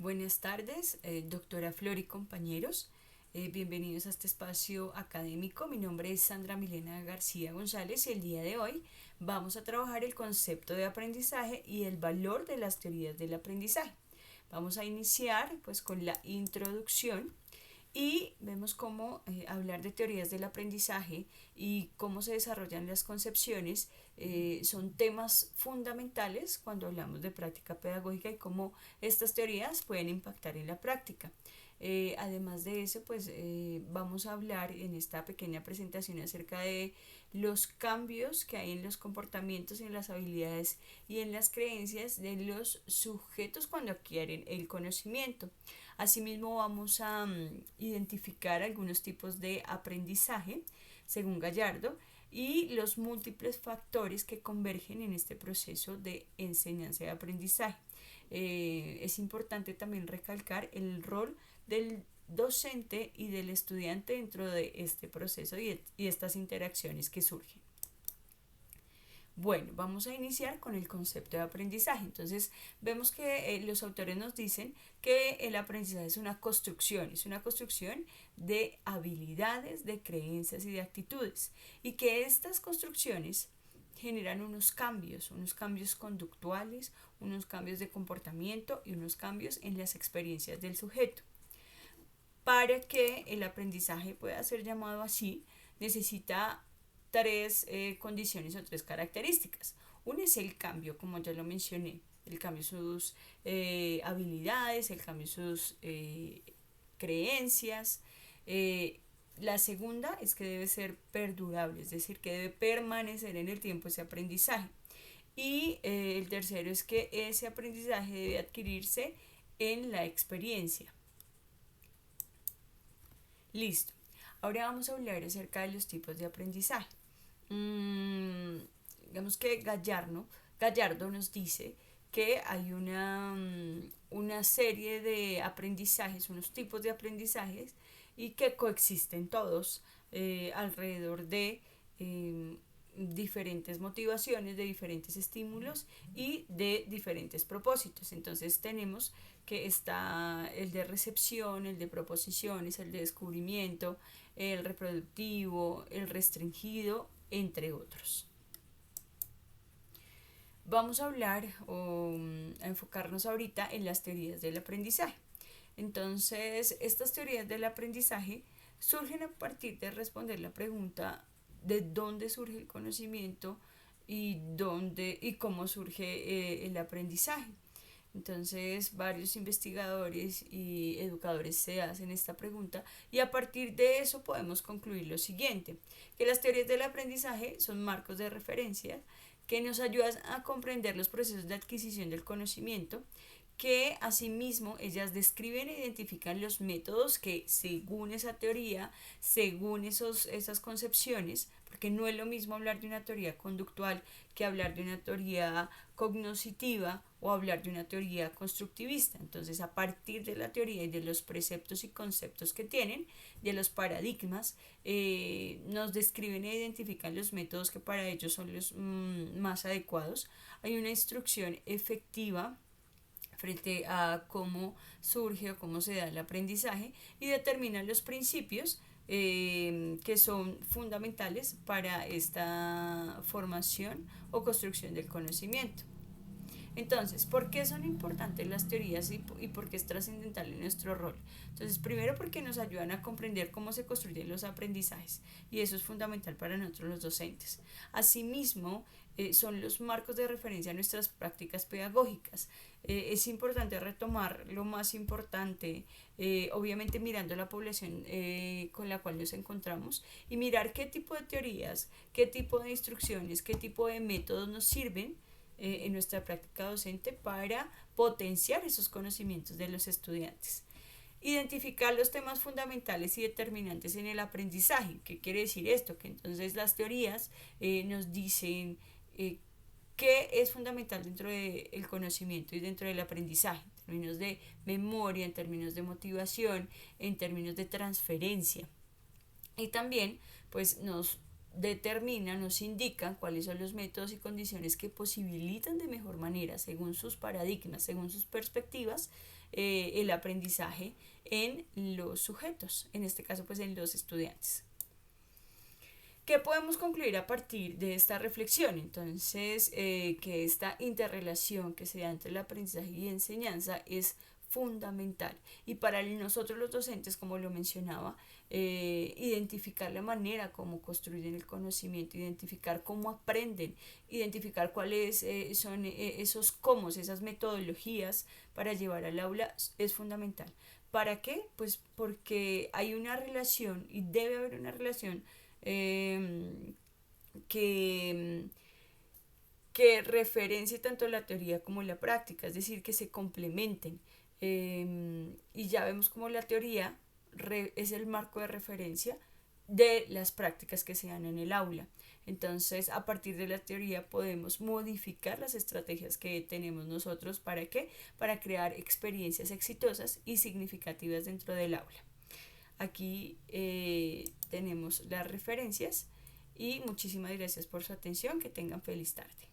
Buenas tardes, doctora Flor y compañeros. Bienvenidos a este espacio académico. Mi nombre es Sandra Milena García González y el día de hoy vamos a trabajar el concepto de aprendizaje y el valor de las teorías del aprendizaje. Vamos a iniciar pues con la introducción y vemos cómo hablar de teorías del aprendizaje y cómo se desarrollan las concepciones son temas fundamentales cuando hablamos de práctica pedagógica y cómo estas teorías pueden impactar en la práctica. Además de eso, pues vamos a hablar en esta pequeña presentación acerca de los cambios que hay en los comportamientos, en las habilidades y en las creencias de los sujetos cuando adquieren el conocimiento. Asimismo, vamos a identificar algunos tipos de aprendizaje, según Gallardo, y los múltiples factores que convergen en este proceso de enseñanza y aprendizaje. Es importante también recalcar el rol del docente y del estudiante dentro de este proceso y estas interacciones que surgen. Bueno, vamos a iniciar con el concepto de aprendizaje. Entonces, vemos que los autores nos dicen que el aprendizaje es una construcción de habilidades, de creencias y de actitudes, y que estas construcciones generan unos cambios conductuales, unos cambios de comportamiento y unos cambios en las experiencias del sujeto. Para que el aprendizaje pueda ser llamado así, necesita tres condiciones o tres características. Una es el cambio, como ya lo mencioné, el cambio de sus habilidades, el cambio de sus creencias. La segunda es que debe ser perdurable, es decir, que debe permanecer en el tiempo ese aprendizaje. Y el tercero es que ese aprendizaje debe adquirirse en la experiencia. Listo. Ahora vamos a hablar acerca de los tipos de aprendizaje. Mm, digamos que Gallardo nos dice que hay una serie de aprendizajes, unos tipos de aprendizajes y que coexisten todos alrededor de diferentes motivaciones, de diferentes estímulos y de diferentes propósitos. Entonces tenemos que está el de recepción, el de proposiciones, el de descubrimiento, el reproductivo, el restringido, entre otros. Vamos a hablar o a enfocarnos ahorita en las teorías del aprendizaje. Entonces, estas teorías del aprendizaje surgen a partir de responder la pregunta de dónde surge el conocimiento y cómo surge el aprendizaje. Entonces, varios investigadores y educadores se hacen esta pregunta y a partir de eso podemos concluir lo siguiente, que las teorías del aprendizaje son marcos de referencia que nos ayudan a comprender los procesos de adquisición del conocimiento, que asimismo ellas describen e identifican los métodos que según esa teoría, según esas concepciones, porque no es lo mismo hablar de una teoría conductual que hablar de una teoría cognoscitiva o hablar de una teoría constructivista. Entonces, a partir de la teoría y de los preceptos y conceptos que tienen, de los paradigmas, nos describen e identifican los métodos que para ellos son los más adecuados. Hay una instrucción efectiva frente a cómo surge o cómo se da el aprendizaje y determinan los principios que son fundamentales para esta formación o construcción del conocimiento. Entonces, ¿por qué son importantes las teorías y por qué es trascendental en nuestro rol? Entonces, primero porque nos ayudan a comprender cómo se construyen los aprendizajes y eso es fundamental para nosotros los docentes. Asimismo, son los marcos de referencia a nuestras prácticas pedagógicas. Es importante retomar lo más importante, obviamente mirando la población con la cual nos encontramos y mirar qué tipo de teorías, qué tipo de instrucciones, qué tipo de métodos nos sirven en nuestra práctica docente para potenciar esos conocimientos de los estudiantes. Identificar los temas fundamentales y determinantes en el aprendizaje. ¿Qué quiere decir esto? Que entonces las teorías nos dicen qué es fundamental dentro del conocimiento y dentro del aprendizaje, en términos de memoria, en términos de motivación, en términos de transferencia. Y también pues nos determinan, nos indican cuáles son los métodos y condiciones que posibilitan de mejor manera, según sus paradigmas, según sus perspectivas, el aprendizaje en los sujetos, en este caso pues en los estudiantes. ¿Qué podemos concluir a partir de esta reflexión? Entonces, que esta interrelación que se da entre el aprendizaje y enseñanza es fundamental. Y para nosotros los docentes, como lo mencionaba, identificar la manera como construyen el conocimiento, identificar cómo aprenden, identificar cuáles son esos cómo, esas metodologías para llevar al aula es fundamental. ¿Para qué? Pues porque hay una relación y debe haber una relación eh, que, que referencie tanto la teoría como la práctica, es decir, que se complementen. Y ya vemos como la teoría es el marco de referencia de las prácticas que se dan en el aula. Entonces, a partir de la teoría podemos modificar las estrategias que tenemos nosotros. ¿Para qué? Para crear experiencias exitosas y significativas dentro del aula. Aquí tenemos las referencias y muchísimas gracias por su atención. Que tengan feliz tarde.